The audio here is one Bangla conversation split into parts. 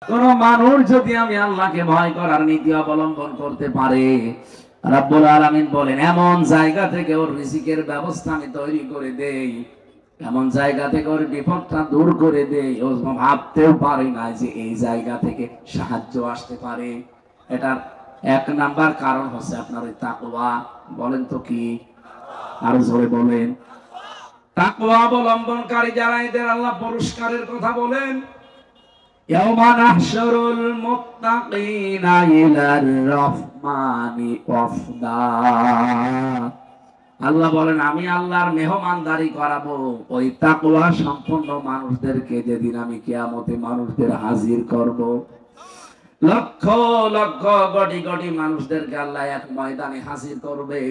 কোন মানুষ যদি আমি আল্লাহকে ভয় করার নীতি অবলম্বন করতে পারে, রাব্বুল আলামিন বলেন এমন জায়গা থেকে ওর রিজিকের ব্যবস্থা আমি তৈরি করে দেই, এমন জায়গা থেকে ওর বিপদটা দূর করে দেই, ও ভাবতেও পারে না যে এই জায়গা থেকে সাহায্য আসতে পারে। এটার এক নাম্বার কারণ হচ্ছে আপনার ওই তাকওয়া। বলেন তো কি? আরো জোরে বলেন। তাকওয়া অবলম্বনকারী যারা, এদের আল্লাহ পুরস্কারের কথা বলেন। ইয়াওমা নাহশুরুল মুত্তাকিনা ইলার রহমানি ওয়াফদা। আল্লাহ বলেন আমি আল্লাহর মেহমানদারি করাবো ওই তাকওয়া সম্পন্ন মানুষদেরকে, যেদিন আমি কিয়ামতে মানুষদের হাজির করব। লক্ষ লক্ষ কোটি কোটি মানুষদেরকে আল্লাহ এক ময়দানে হাজির করবে।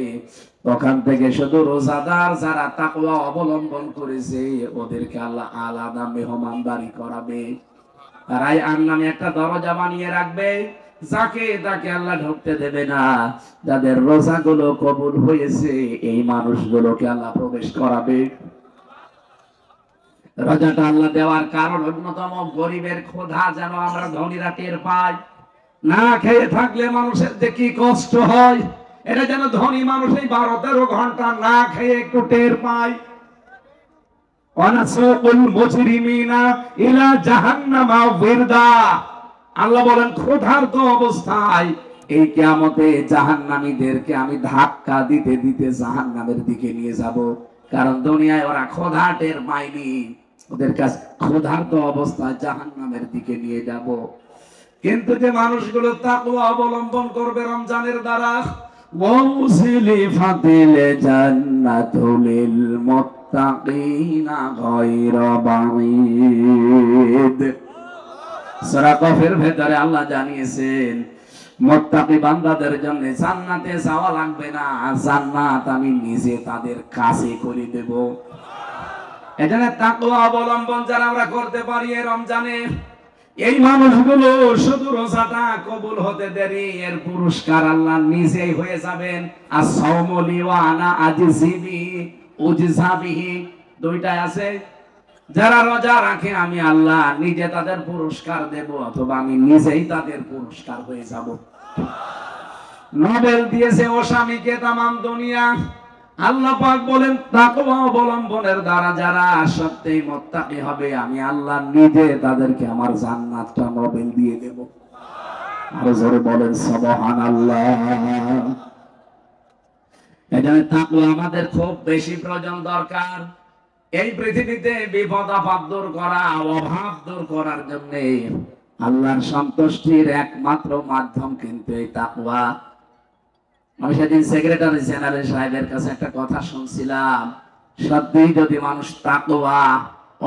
ওখান থেকে শুধু রোজাদার যারা তাকওয়া অবলম্বন করেছে ওদেরকে আল্লাহ আলাদা মেহমানদারি করাবে। রায়আন নামে একটা দরজা বানিয়ে রাখবে, যাকে তাকে আল্লাহ ঢুকতে দেবে না। যাদের রোজাগুলো কবুল হয়েছে এই মানুষগুলোকে আল্লাহ প্রবেশ করাবে। রোজাটা আল্লাহ দেওয়ার কারণ অন্যতম গরিবের ক্ষুধা যেন আমরা ধনীরা টের পাই। না খেয়ে থাকলে মানুষের যে কি কষ্ট হয়, এটা যেন ধনী মানুষ এই 12-13 ঘন্টা না খেয়ে একটু টের পায়। ওয়ানাসুকুল মুজরিমিনা ইলা জাহান্নামা ওয়িরদা। আল্লাহ বলেন ক্ষুধার্ত অবস্থায় এই কিয়ামতে জাহান্নামীদেরকে আমি ধাক্কা দিতে দিতে জাহান্নামের দিকে নিয়ে যাব। কারণ দুনিয়ায় ওরা ক্ষুধা টের পায়নি, ওদের কাছে ক্ষুধার্ত অবস্থায় জাহান্নামের দিকে নিয়ে যাব। কিন্তু যে মানুষগুলো তাকওয়া অবলম্বন করবে রমজানের দ্বারা, ওয়াউজিলিফাতিল জান্নাতুল লিল মুত্তাকিনা গায়রা বাঈদ। সূরা কফের ভেতরে আল্লাহ জানিয়েছেন মুত্তাকি বান্দাদের জন্য জান্নাতে যাওয়া লাগবে না, জান্নাত আমি নিজে তাদের কাছে করে দেব। এজন্য তাকওয়া অবলম্বন যারা আমরা করতে পারি এই রমজানে, এই মানুষগুলো শুধু রোজাটা কবুল হতে দেরি, এর পুরস্কার আল্লাহ নিজেই হয়ে যাবেন। as-সাওমু লি ওয়া আনা আজজি বিহি, দুইটাই আছে। যারা রোজা রাখে আমি আল্লাহ নিজে তাদের পুরস্কার দেব, অথবা আমি নিজেই তাদের পুরস্কার হয়ে যাব। নোবেল দিয়েছে ওসামিকে তামাম দুনিয়া। আল্লাহ পাক বলেন তাকওয়া অবলম্বনের দ্বারা যারা সত্যিই মুত্তাকি হবে আমি আল্লাহ নিজে তাদেরকে আমার জান্নাতটা নোবেল দিয়ে দেব। আরো জোরে বলেন সুবহানাল্লাহ। এজন্য তাকওয়া আমাদের খুব বেশি প্রয়োজন দরকার। এই পৃথিবীতে বিপদ আপদ দূর করা, অভাব দূর করার জন্য আল্লাহর সন্তুষ্টির একমাত্র মাধ্যম কিন্তু এই তাকওয়া। আমি সেদিন সেক্রেটারি জেনারেল সাহেবের কাছে একটা কথা শুনছিলাম, সত্যিই যদি মানুষ তাকওয়া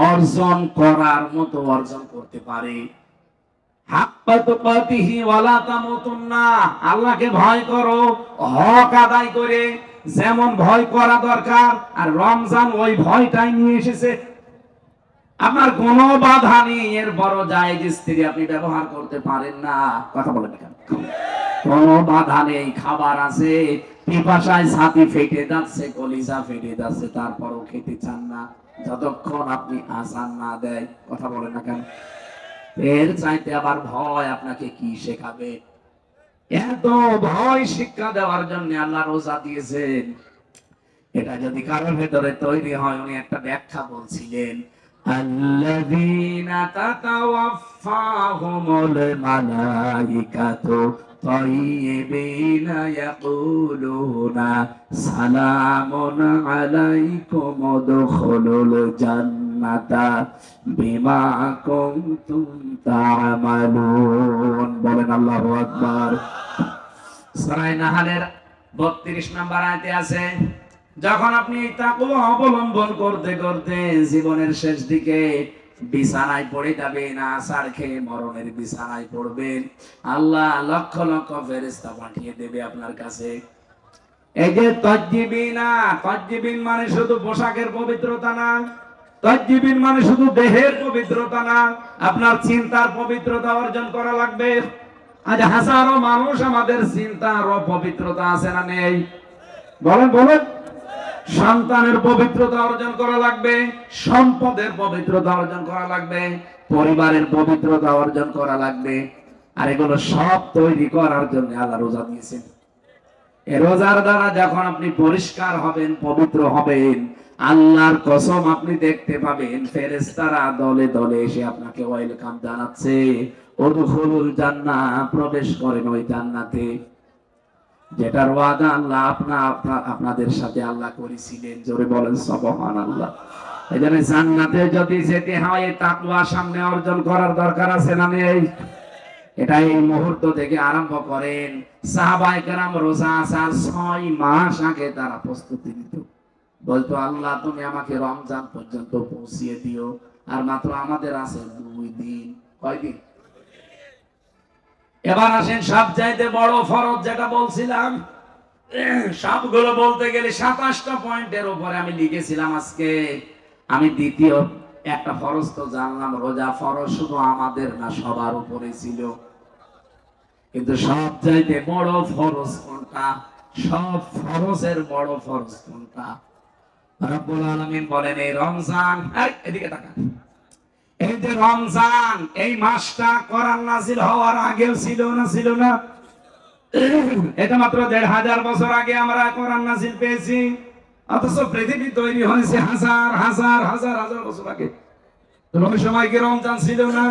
অর্জন করার মতো অর্জন করতে পারে, হাক্কা তুকাতিহি ওয়ালা তামুতুন্না, আল্লাহকে ভয় করো হক আদায় করে, যেমন ভয় করা দরকার। আর রমজান ওই ভয়টাই নিয়ে এসেছে। আপনার কোনো বাধা নেই, এর বড় জায়েজ স্ত্রী আপনি ব্যবহার করতে পারেন না, কথা বলেন কেন? কোনো বাধা নেই, খাবার আছে, পিপাসায় ছাতি ফেটে যাচ্ছে, কলিজা ফেটে যাচ্ছে, তারপরও খেতে চান না যতক্ষণ আপনি আযান না দেয়, কথা বলেন না কেন? এর চাইতে আবার ভয় আপনাকে কি শেখাবে? এত ভয় শিক্ষা দেওয়ার জন্য আল্লাহ রোজা দিয়েছেন। এটা যদি কারোর ভেতরে তৈরি হয়, উনি একটা ব্যাখ্যা বলছিলেন, আল্লাযীনা তাতাওয়াফাহুমুল মালাইকাতু তাইয়্যিবিনা ইয়াকুলুনা সালামুন আলাইকুম উদখুলুল জান্নাতা বিমা কুনতুম তা'মালুন। বলেন আল্লাহু আকবার। সূরা নাহলের 32 নম্বর আয়াতে আছে, যখন আপনি এই তাকওয়া অবলম্বন করতে করতে জীবনের শেষ দিকে বিছানায় পড়ে যাবেন, আছাড় খেয়ে মরণের বিছানায় পড়বেন, আল্লাহ লক্ষ লক্ষ ফেরেশতা পাঠিয়ে দেবে আপনার কাছে। এই যে তাজ্জিবিনা, তাজ্জিবিন মানে শুধু পোশাকের পবিত্রতা না, তাজ্জিবিন মানে শুধু দেহের পবিত্রতা না, আপনার চিন্তার পবিত্রতা অর্জন করা লাগবে। আজ হাজারো মানুষ আমাদের চিন্তার অপবিত্রতা আছে না নেই? বলেন বলেন। সন্তানের পবিত্রতা অর্জন করা লাগবে, সম্পদের পবিত্রতা অর্জন করা লাগবে। পরিবারের পবিত্রতা অর্জন করা লাগবে। আর এগুলো সব তৈরি করার জন্য আল্লাহ রোজা দিয়েছেন। এই রোজার দ্বারা যখন আপনি পরিষ্কার হবেন, পবিত্র হবেন, আল্লাহর কসম আপনি দেখতে পাবেন ফেরেশতারা দলে দলে এসে আপনাকে ওয়েলকাম জানাচ্ছে, উদখুলুল জান্নাহ, প্রবেশ করেন ওই জান্নাতে, যেটার ওয়াদা আল্লাহ আপনাদের সাথে আল্লাহ করেছিলেন। জোরে বলেন সুবহানাল্লাহ। এজন্য জান্নাতে যদি যেতে হয় তাকওয়া সামনে অর্জন করার দরকার আছে না নেই? এটা এই মুহূর্ত থেকে আরম্ভ করেন। সাহাবায়ে কেরাম রোজা আসার 6 মাস আগে তারা প্রস্তুতি নিত, বলতো আল্লাহ তুমি আমাকে রমজান পর্যন্ত পৌঁছিয়ে দিও। আর মাত্র আমাদের আছে 2 দিন। কয়দিন? এবার আসেন সবচাইতে বড় ফরজ যেটা বলছিলাম, সবগুলো বলতে গেলে 27টা পয়েন্টের উপরে আমি লিখেছিলাম। আজকে আমি দ্বিতীয় একটা ফরজ তো জানলাম, রোজা ফরজ শুধু আমাদের না সবার উপরে ছিল। কিন্তু সবচাইতে বড় ফরজ কোনটা? সব ফরজের বড় ফরজ কোনটা? রব্বুল আলামিন বলেন এই রমজান, এদিকে তাকান, এই যে রমজান, এই মাসটা কোরআন নাযিল হওয়ার আগেও ছিল না? ছিল না? এটা মাত্র 1500 বছর আগে আমরা কোরআন নাযিল পেয়েছি, অথচ পৃথিবী তৈরি হয়েছে হাজার হাজার হাজার হাজার বছর আগে। তো ওই সময় কি রমজান ছিল না?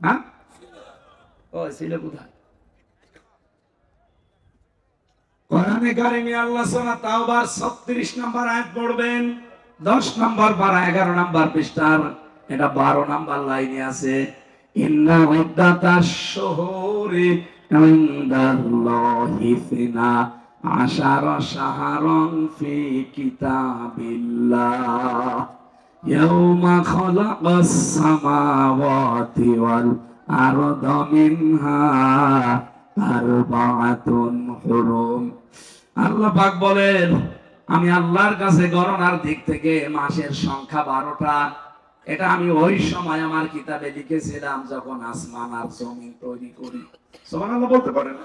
হ্যাঁ, ওই ছিল কোথায়? কোরআনে কারিমে আল্লাহ সূরা তাওবার 36 নম্বর আয়াত পড়বেন, 10 নম্বর পারা 11 নম্বর পৃষ্ঠার, এটা 12 নম্বর লাইনে আছে, ইন্না ইদ্দাতাশ শুহুরি ইনদাল্লাহি ফিনা আশারা শাহরান ফি কিতাবিল্লাহ ইয়াউমা খালাকাস সামাওয়াতি ওয়াল আরদা মিনহা আরবাআতুন হুরুম। আল্লাহ পাক বলেন আমি আল্লাহর কাছে গণনার দিক থেকে মাসের সংখ্যা 12টা। এটা আমি ওই সময় আমার কিতাবে লিখেছিলাম যখন আসমান আর জমিন তৈরি করি। সুবহানাল্লাহ বলতে পারেন?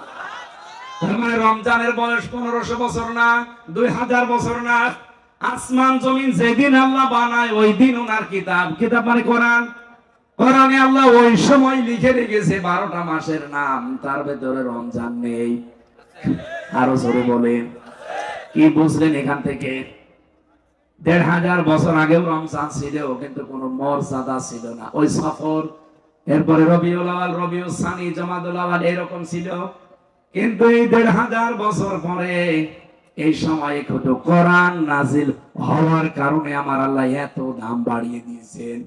তার মানে রমজানের বয়স 1500 বছর না, 2000 বছর না। আসমান জমিন যেদিন আল্লাহ বানায় ওই দিন ওনার কিতাব, কিতাব মানে কোরআন, কোরআনে আল্লাহ ওই সময় লিখে রেখেছে 12টা মাসের নাম, তার ভেতরে রমজান নেই। আরো জোরে বলেন, কি বুঝলেন এখান থেকে? 1500 বছর আগেও রমজান ছিল, কিন্তু কোনো মর্যাদা ছিল না। ওই সফর, এরপরে রবিউল আউয়াল, রবিউল সানি, জমাদুল আউয়াল এরকম ছিল। কিন্তু এই 1500 বছর পরে এই সময়ে কত কোরআন নাজিল হওয়ার কারণে আমার আল্লাহ এত দাম বাড়িয়ে দিয়েছেন।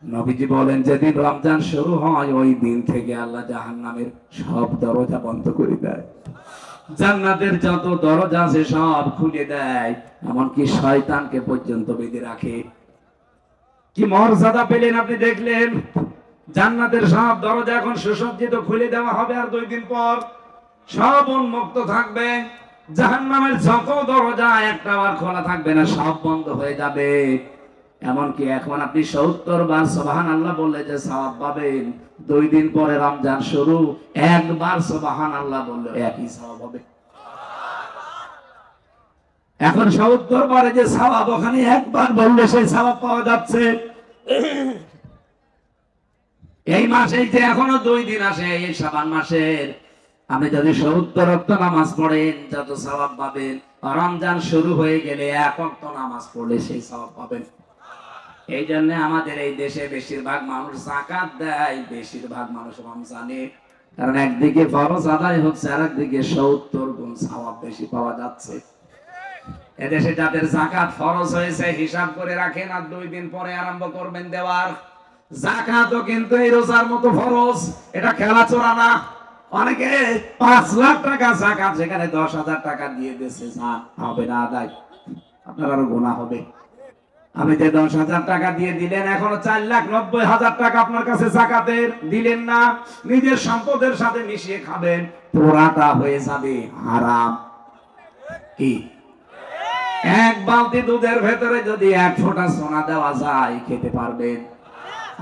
নবীজি বলেন যেদিন রমজান শুরু হয় ওই দিন থেকে আল্লাহ জাহান্নামের সব দরজা বন্ধ করে দেয়, জান্নাতের যত দরজা আছে সব খুলে দেয়, এমনকি শয়তানকে পর্যন্ত বেঁধে রাখে। কি মর্যাদা পেলেন আপনি, দেখলেন? জান্নাতের সব দরজা এখন সুসজ্জিত, খুলে দেওয়া হবে, আর 2 দিন পর সব উন্মুক্ত থাকবে। জাহান্নামের যত দরজা একটা বার খোলা থাকবে না, সব বন্ধ হয়ে যাবে। এমনকি এখন আপনি 70 বার সুবহানাল্লাহ বললে যে সওয়াব পাবেন, 2 দিন পরে রমজান শুরু, একবার সুবহানাল্লাহ বললে একই সওয়াব হবে। এখন 70 বারে যে সওয়াব, ওখানে একবার বললে সেই সওয়াব পাওয়া যাচ্ছে। এই মাসে যে এখনো 2 দিন আসে, এই শাবান মাসের, আপনি যদি 70 ওয়াক্ত নামাজ পড়েন যত সওয়াব পাবেন, রমজান শুরু হয়ে গেলে 1 ওয়াক্ত নামাজ পড়লে সেই সওয়াব পাবেন। এই জন্য আমাদের এই দেশে বেশিরভাগ মানুষ যাকাত দেয়, বেশিরভাগ মানুষ রমজানে, কারণ একদিকে ফরজ আদায় হচ্ছে আর একদিকে 70 গুণ সওয়াব বেশি পাওয়া যাচ্ছে। এদেশে যাদের যাকাত ফরজ হয়েছে হিসাব করে রাখেন, আর 2 দিন পরে আরম্ভ করবেন দেওয়ার। যাকাতও কিন্তু এই রোজার মতো ফরজ, এটা খেলাচোরা না। অনেকে 5 লাখ টাকা যাকাত, সেখানে 10,000 টাকা দিয়ে দিয়েছে, হবে না আদায়, আপনার আরো গুনাহ হবে। আপনি যে 10,000 টাকা দিয়ে দিলেন, এখনো 4,90,000 টাকা আপনার কাছে যাকাতের দিলেন না, নিজের সম্পদের সাথে মিশিয়ে খাবেন, পুরাটা হয়ে যাবে হারাম। কি? 1 বালতি দুধের ভেতরে যদি 1 ফোঁটা সোনা দেওয়া যায়, খেতে পারবেন?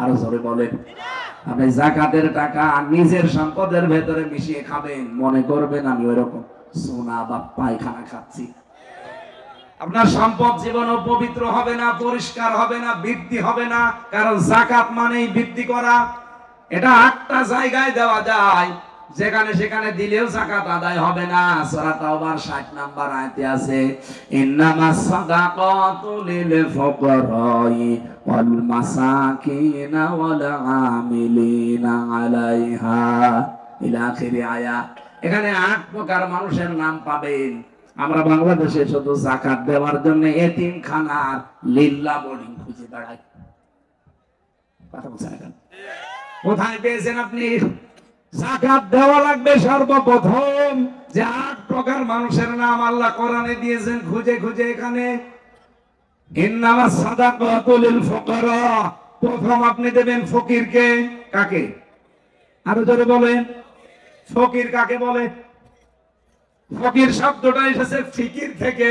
আরো জোরে বলেন। আপনি যাকাতের টাকা নিজের সম্পদের ভেতরে মিশিয়ে খাবেন, মনে করবেন আমি ওইরকম সোনা বা পায়খানা খাচ্ছি। আপনার সম্পদ জীবনও পবিত্র হবে না, পরিষ্কার হবে না, বৃদ্ধি হবে না। কারণ যাকাত মানেই বৃদ্ধি করা। এটা একটা জায়গায় দেওয়া যায়, যেখানে সেখানে দিলেও যাকাত আদায় হবে না। সূরা তাওবার 60 নম্বর আয়াতে আছে, ইন্নামাস সাদাকাতু লিল ফুকারাই ওয়াল মাসাকিন ওয়াল আমিলিনা আলাইহা ইলা আখিরি আয়াত। এখানে 8 প্রকার মানুষের নাম পাবেন। আমরা বাংলাদেশে শুধু যাকাত দেওয়ার জন্য এতিমখানার লিল্লা বোর্ডিং খুঁজে বেড়াই। কথা বলছেন এখন? কোথায় পেয়েছেন আপনি? যাকাত দেওয়া লাগবে সর্বপ্রথম। যে 8 প্রকার মানুষের নাম আল্লাহ কোরআনে দিয়েছেন, খুঁজে খুঁজে এখানে। ইন্নামাস সাদাকাতু লিল ফুকারা, প্রথম আপনি দেবেন ফকিরকে। কাকে? আরো জোরে বলেন, ফকির কাকে বলে? ফকির শব্দটা এসেছে ফিকির থেকে।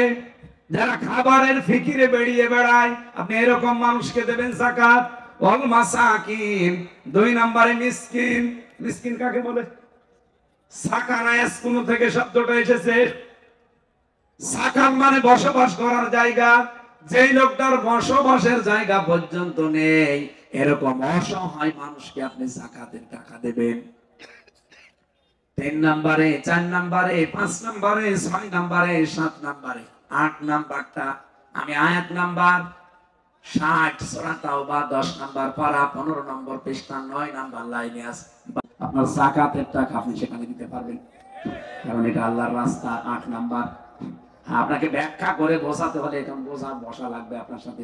যারা খাবারের ফিকিরে বেরিয়ে বেড়ায়, আপনি এরকম মানুষকে দেবেন যাকাত। ওয়াল মাসাকিন, 2 নম্বরে মিসকিন। মিসকিন কাকে বলে? সাকানা ইয়াসকুনু থেকে শব্দটা এসেছে। সাকান মানে বসবাস করার জায়গা। যেই লোকটার বসবাসের জায়গা পর্যন্ত নেই, এরকম অসহায় মানুষকে আপনি যাকাতের টাকা দেবেন। 3 নম্বরে, 4 নম্বরে, 5 নম্বরে, 6 নম্বরে, 7 নম্বরে, 8 নাম্বারটা আমি আয়াত নাম্বার 60 সূরা তাওবা 10 নম্বর পারা 15 নম্বর পৃষ্ঠা 9 নম্বর লাইনে আছে। আপনার যাকাতের টাকা আপনি সেখানে দিতে পারবেন, কারণ এটা আল্লাহর রাস্তা। 8 নাম্বার। আপনাকে ব্যাখ্যা করে বোঝাতে হলে এখন বসা লাগবে আপনার সাথে।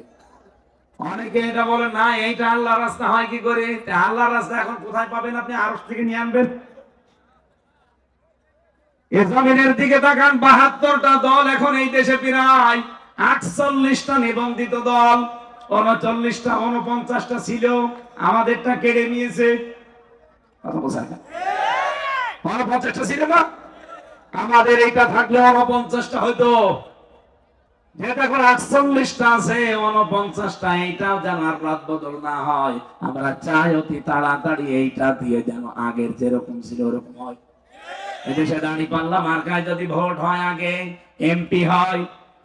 অনেকে এটা বলে না, এইটা আল্লাহর রাস্তা হয় কি করে? আল্লাহর রাস্তা এখন কোথায় পাবেন? আপনি আরশ থেকে নিয়ে আনবেন। এই জমিনের দিকে তাকান, 72টা দল এখন এই দেশে, প্রায় 48টা নিবন্ধিত দল। 39টা 49টা ছিল, আমাদেরটা কেড়ে নিয়েছে। কথা বলছেন না? 49টা ছিল না, আমাদের এইটা থাকলে 49টা হয়তো। যেটা এখন 48টা আছে, 49টা, এইটাও যেন আর রাত বদল না হয়। আমরা চাই অতি তাড়াতাড়ি এইটা দিয়ে যেন আগের যেরকম ছিল ওরকম হয়। এদেশে দাঁড়িপাল্লা মার্কায় যদি ভোট হয়, আগে এমপি হয়,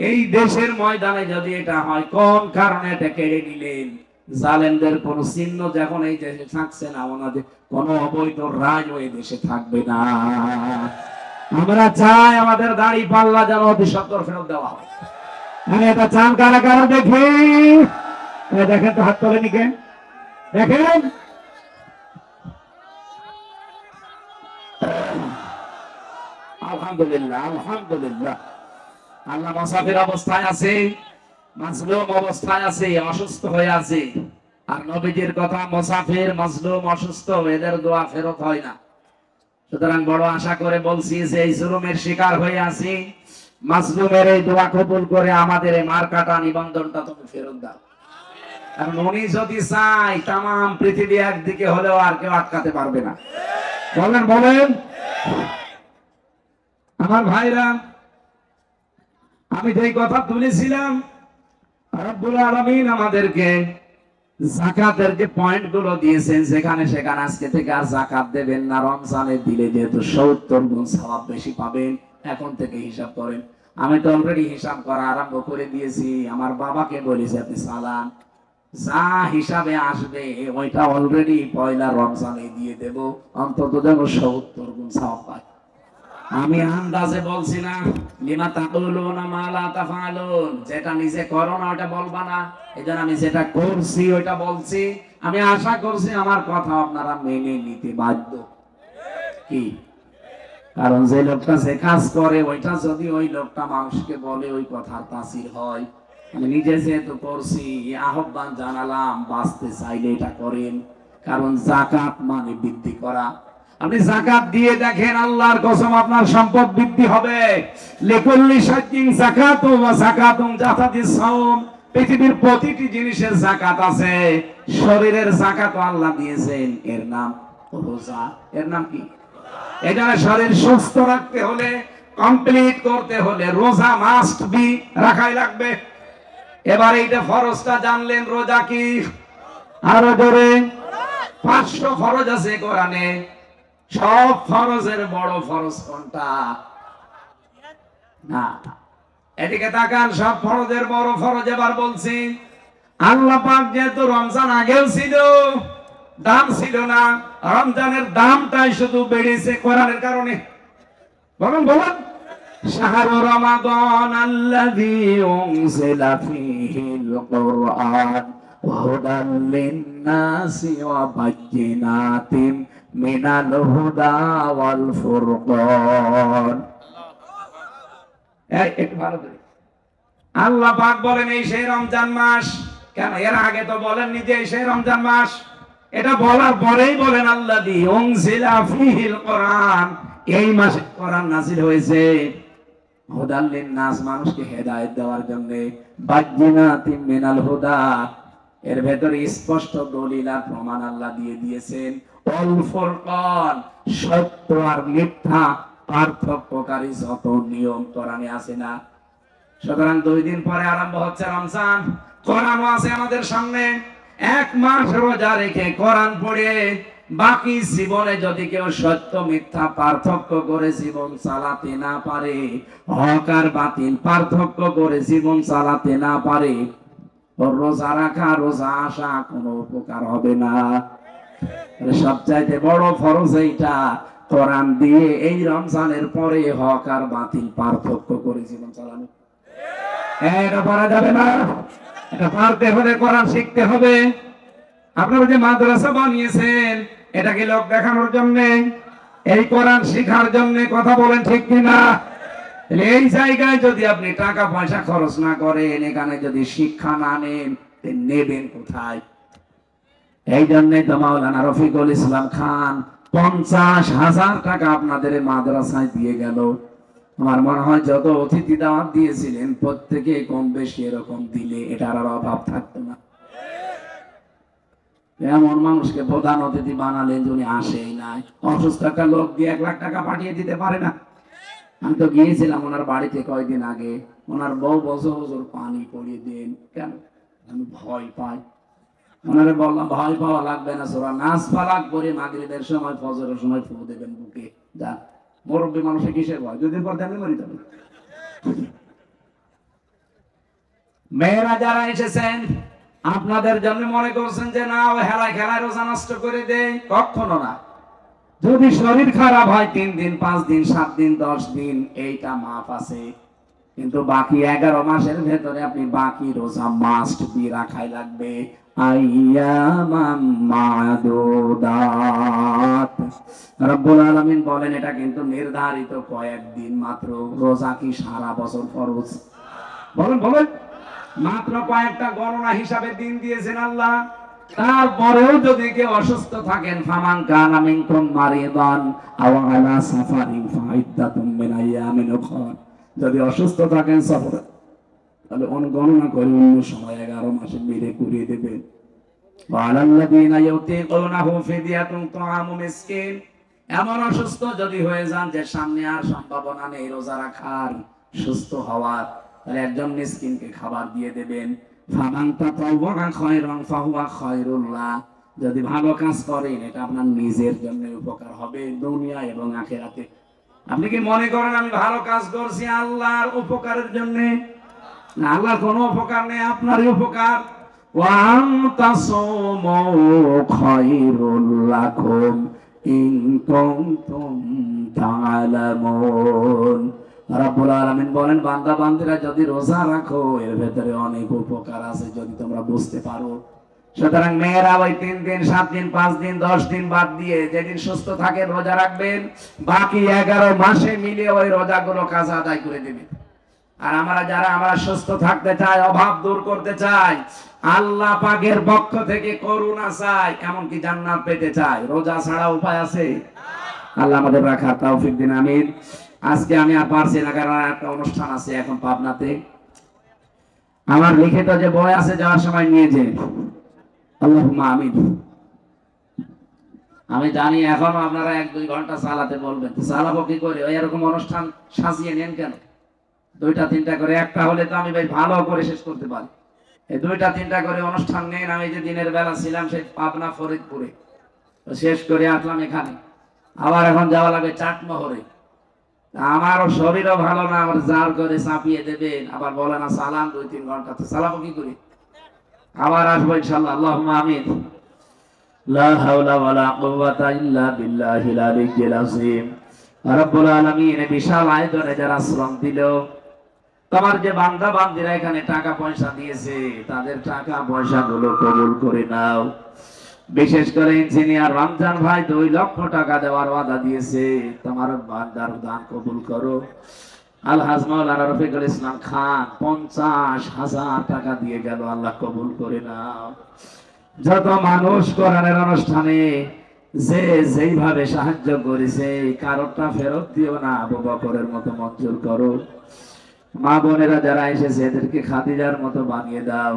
এই দেশের ময়দানে যদি এটা হয়, কোন কারণে এটা কেড়ে নিলেন? জালেমদের কোন চিহ্ন যখন এই দেশে থাকছে না, ওনাদের কোন অবৈধ রাজ ওই দেশে থাকবে না। আমরা চাই আমাদের দাঁড়িপাল্লা যেন অতি সত্তর ফেরত দেওয়া হয়। এটা চান কারা কারা দেখি? দেখেন তো, হাত তোলেনি কেন? দেখেন, আলহামদুলিল্লাহ, আলহামদুলিল্লাহ। আল্লাহ মুসাফির অবস্থায় আছে, মাজলুম অবস্থায় আছে, অসুস্থ হয়ে আছে। আর নবীজির কথা, মুসাফির, মাজলুম, অসুস্থ, এদের দোয়া ফেরত হয় না। সুতরাং বড় আশা করে বলছি যে এই জুলুমের শিকার হয়ে আছি, মাজলুমের এই দোয়া কবুল করে আমাদের এই মার্কাটা, নিবন্ধনটা তুমি ফেরত দাও। কারণ উনি যদি চাই, তাম পৃথিবী একদিকে হলেও আর কেউ আটকাতে পারবে না। বলেন বলেন আমার ভাইরা, আমি যেই কথা তুলেছিলাম, রব্বুল আলামিন আমাদেরকে যাকাতের যে পয়েন্ট গুলো দিয়েছেন, সেখানে সেখানে আজকে থেকে আর যাকাত দেবেন না। রমজানে দিলে যেহেতু 70 গুণ সওয়াব বেশি পাবেন, এখন থেকে হিসাব করেন। আমি তো অলরেডি হিসাব করা আরম্ভ করে দিয়েছি। আমার বাবাকে বলেছি, আপনি চালান, যা হিসাবে আসবে ওইটা অলরেডি পয়লা রমজানে দিয়ে দেব, অন্তত যেন 70 গুণ সওয়াব পায়। আমি আন্দাজে বলছি না, লিমা তাকুলুনা মা লা তাফআলুন, যেটা নিজে করো না ওটা বলবা না। এজন্য আমি যেটা করছি ওইটা বলছি। আমি আশা করছি আমার কথা আপনারা মেনে নিতে বাধ্য। কি? কারণ যে লোকটা যে কাজ করে, ওইটা যদি ওই লোকটা মানুষকে বলে, ওই কথার তাসির হয়। আমি নিজে যেহেতু করছি, আহ্বান জানালাম, বাঁচতে চাইলে এটা করেন। কারণ যাকাত মানে বৃদ্ধি করা। আপনি যাকাত দিয়ে দেখেন, আল্লাহর কসম আপনার সম্পদ বৃদ্ধি হবে। লিকুল্লি শাইইন যাকাতুন ওয়া যাকাতুন জাতাতিস সাওম। পৃথিবীর প্রতিটি জিনিসের যাকাত আছে, শরীরের যাকাত আল্লাহ দিয়েছেন, এর নাম রোজা। এর নাম কি? এটা শরীর সুস্থ রাখতে হলে, কমপ্লিট করতে হলে রোজা মাস্ট বি, রাখাই লাগবে। এবার এইটা ফরজটা জানলেন, রোজা কি? আরো ধরে 500 ফরজ আছে কোরআনে। সব ফরজের বড় ফরজ কোনটা? না, এদিকে তাকান, সব ফরজের বড় ফরজ এবার বলছি। আল্লাহ পাক যেহেতু রমজান আগেও ছিল, দাম ছিল না, রমজানের দামটাই শুধু বেড়েছে কোরআনের কারণে। বলুন বলুন, শাহরু রমাদান আল্লাযী উনজিলা ফীহিল কুরআন হুদাল লিন-নাসি ওয়া বায়্যিনাতিন মিনাল হুদা ওয়াল ফুরকান। একটু ভালো করে আল্লাহ পাক বলেন এই সেই রমজান মাস। কেন এর আগে তো বলেননি যে এই সেই রমজান মাস? এটা বলার পরেই বলেন আল্লাযী উনজিলা ফীহিল কুরআন, এই মাসে কোরআন নাযিল হয়েছে হুদাল লিন-নাস, মানুষকে হেদায়েত দেওয়ার জন্য, বায়্যিনাতিন মিনাল হুদা, এর ভেতরে স্পষ্ট দলিল আর প্রমাণ আল্লাহ দিয়ে দিয়েছেন, ওয়াল ফুরকান, সত্য আর মিথ্যা পার্থক্যকারী যত নিয়ম কোরআনে আছে না। সুতরাং 2 দিন পরে আরম্ভ হচ্ছে রমজান, কোরআনও আছে আমাদের সামনে। 1 মাস রোজা রেখে কোরআন পড়ে বাকি জীবনে যদি কেউ সত্য মিথ্যা পার্থক্য করে জীবন চালাতে না পারে, হক আর বাতিল পার্থক্য করে জীবন চালাতে না পারে, ওর রোজা রাখা, রোজা আসা কোনো উপকার হবে না। সবচাইতে বড় ফরজ এইটা, কোরআন দিয়ে এই রমজানের পরে হক আর বাতিল পার্থক্য করে জীবন চালানো। এটা পারা যাবে না, এটা পারতে হলে কোরআন শিখতে হবে। আপনারা যে মাদ্রাসা বানিয়েছেন, এটা কি লোক দেখানোর জন্য? এই কোরআন শেখার জন্য? কথা বলেন ঠিক কিনা? এই জায়গায় যদি আপনি টাকা পয়সা খরচ না করেন, এখানে যদি শিক্ষা না নেন, নেবেন কোথায়? এই জন্যই তো মাওলানা রফিকুল ইসলাম খান 50,000 টাকা আপনাদের মাদ্রাসায় দিয়ে গেল। আমার মনে হয় যত অতিথি দাওয়াত দিয়েছিলেন প্রত্যেকে কম বেশি এরকম দিলে এটার আর অভাব থাকতো না। এমন মানুষকে প্রধান অতিথি বানালেন যিনি আসেই নাই। অসুস্থ একটা লোক দিয়ে 1 লাখ টাকা পাঠিয়ে দিতে পারে না। আমি তো গিয়েছিলাম ওনার বাড়িতে কয়েকদিন আগে, ওনার বউ বছর বছর পানি পড়িয়ে দেন। কেন? আমি ভয় পাই। ওনারে বললাম ভয় পাওয়া লাগবে না, সূরা নাস ফালাক পড়ে মাগরিবের সময় ফজরের সময় ফু দেবেন বুকে। যা, মুরব্বী মানুষের কিসের ভয়? 2 দিন পর আমি মরি যাবো। মেয়েরা যারা এসেছেন আপনাদের জন্য মনে করছেন যে না ও হেলায় খেলায় রোজা নষ্ট করে দেয়, কখনো না। যদি শরীর খারাপ হয় 3 দিন 5 দিন 7 দিন 10 দিন এইটা মাফ আছে, কিন্তু বাকি 11 মাসের ভেতরে আপনি বাকি রোজা মাস্ট বি রাখাই লাগবে। আইয়ামাম মাদুদাত, রব্বুল আলামিন বলেন এটা কিন্তু নির্ধারিত কয়েকদিন মাত্র। রোজা কি সারা বছর ফরজ? বলেন বলেন, মাত্র কয়েকটা গণনা হিসাবে দিন দিয়েছেন আল্লাহ। তারপরেও যদি কেউ অসুস্থ থাকেন, ফামান কানা মিনকুম মারিদান আও আলা সাফারিন ফাইদ্দাতুম মিন আইয়ামিন উখরা, যদি অসুস্থ থাকেন সফরে, তাহলে গণনা করে অন্য সময় 11 মাসে মিলে করিয়ে দেবেন। ওয়া আলাল্লাযিনা ইউতিকুনাহু ফিদিয়াতুন তুআমু মিসকিন, এমন অসুস্থ যদি হয়ে যান যে সামনে আর সম্ভাবনা নেই রোজা রাখার, সুস্থ হওয়ার, তাহলে একজন মিসকিনকে খাবার দিয়ে দেবেন। ফামান তাতাওয়া খায়রান ফাহুয়া খায়রুল লাহ, যদি ভালো কাজ করেন এটা আপনার নিজের জন্য উপকার হবে দুনিয়া এবং আখিরাতে। আপনি কি মনে করেন আমি ভালো কাজ করছি আল্লাহর উপকারের জন্য? না, আল্লাহর কোনো উপকার নেই, আপনারই উপকার। ওয়া আনতাসুমু খায়রুল লাকুম ইন কুনতুম তা'লামুন। রব্বুল আলামিন বলেন বান্দা বান্দীরা যদি রোজা রাখো এর ভেতরে অনেক উপকার আছে যদি তোমরা বুঝতে পারো। সুতরাং মেয়েরা ওই 3 দিন 7 দিন 5 দিন 10 দিন বাদ দিয়ে যেদিন সুস্থ থাকে রোজা রাখবেন, বাকি 11 মাসে মিলে ওই রোজাগুলো কাজা আদায় করে দেবেন। আর আমরা সুস্থ থাকতে চাই, অভাব দূর করতে চাই, আল্লাহ পাকের পক্ষ থেকে করুণা চাই, এমনকি জান্নাত পেতে চাই, রোজা ছাড়া উপায় আছে? আল্লাহ আমাদের রাখার তৌফিক দিন, আমিন। আজকে আমি আর পারছি না, কারণ একটা অনুষ্ঠান আছে এখন পাবনাতে। আমার লিখিত যে বই আছে যাওয়ার সময় নিয়ে যে, আল্লাহুম্মা আমিন। আমি জানি এখনো আপনারা 1-2 ঘন্টা চালাতে বলবেন, চালাবো কি করে? ওই এরকম অনুষ্ঠান সাজিয়ে নেন কেন? 2টা-3টা করে, একটা হলে তো আমি ভাই ভালো করে শেষ করতে পারি। এই 2টা-3টা করে অনুষ্ঠান নেন। আমি যে দিনের বেলা ছিলাম সেই পাবনা ফরিদপুরে, শেষ করে আসলাম এখানে, আবার এখন যাওয়া লাগে চাটমোহরে। আমারও শরীরও ভালো না, আমার জার করে চাপিয়ে দেবেন, আবার বলে না সালাম 2-3 ঘন্টা, তো সালাম কি করি? আবার আসবো ইনশাআল্লাহ, আল্লাহুম্মা আমিন। লা হাওলা ওয়ালা কুওয়াতা ইল্লা বিল্লাহিল আলিয়্যিল আযীম। রব্বুল আলামিন বিশাল আয়োজনে যারা শ্রম দিল, তোমার যে বান্দা বান্দিরা এখানে টাকা পয়সা দিয়েছে, তাদের টাকা পয়সা গুলো কবুল করে নাও। বিশেষ করে ইঞ্জিনিয়ার রমজান ভাই 2 লক্ষ টাকা দেওয়ার ওয়াদা দিয়েছে, তোমার বান্দার দান কবুল করো। আলহাজ মাওলানা রফিকুল ইসলাম খান 50,000 টাকা দিয়ে গেল, আল্লাহ কবুল করে নাও। যত মানুষ কোরআনের অনুষ্ঠানে যে যেইভাবে সাহায্য করেছে, কারোরটা ফেরত দিও না, আবু বকরের মতো মঞ্জুর করো। মা বোনেরা যারা এসেছে এদেরকে খাদিজার মতো বানিয়ে দাও।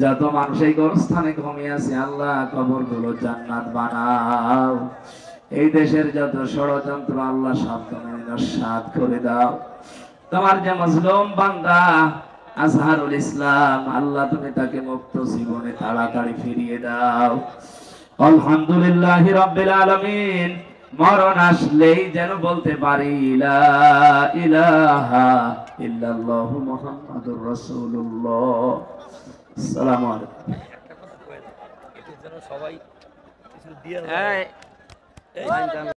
যত মানুষ এই গোরস্থানে ঘুমিয়ে আছে, আল্লাহ কবরগুলো জান্নাত বানাও। এই দেশের যত ষড়যন্ত্র আল্লাহ সাবধানে নস্যাৎ করে দাও। তোমার যে মজলুম বান্দা আজহারুল ইসলাম, আল্লাহ তুমি তাকে মুক্ত জীবনে তাড়াতাড়ি ফিরিয়ে দাও। আলহামদুলিল্লাহি রাব্বিল আলামিন। মরণ আসলেই যেন বলতে পারি লা ইলাহা ইল্লাল্লাহু মুহাম্মাদুর রাসূলুল্লাহ। আসসালামু আলাইকুম। একটা কথা কয়ে দাও, এটা যেন সবাই কিছু দিয়ে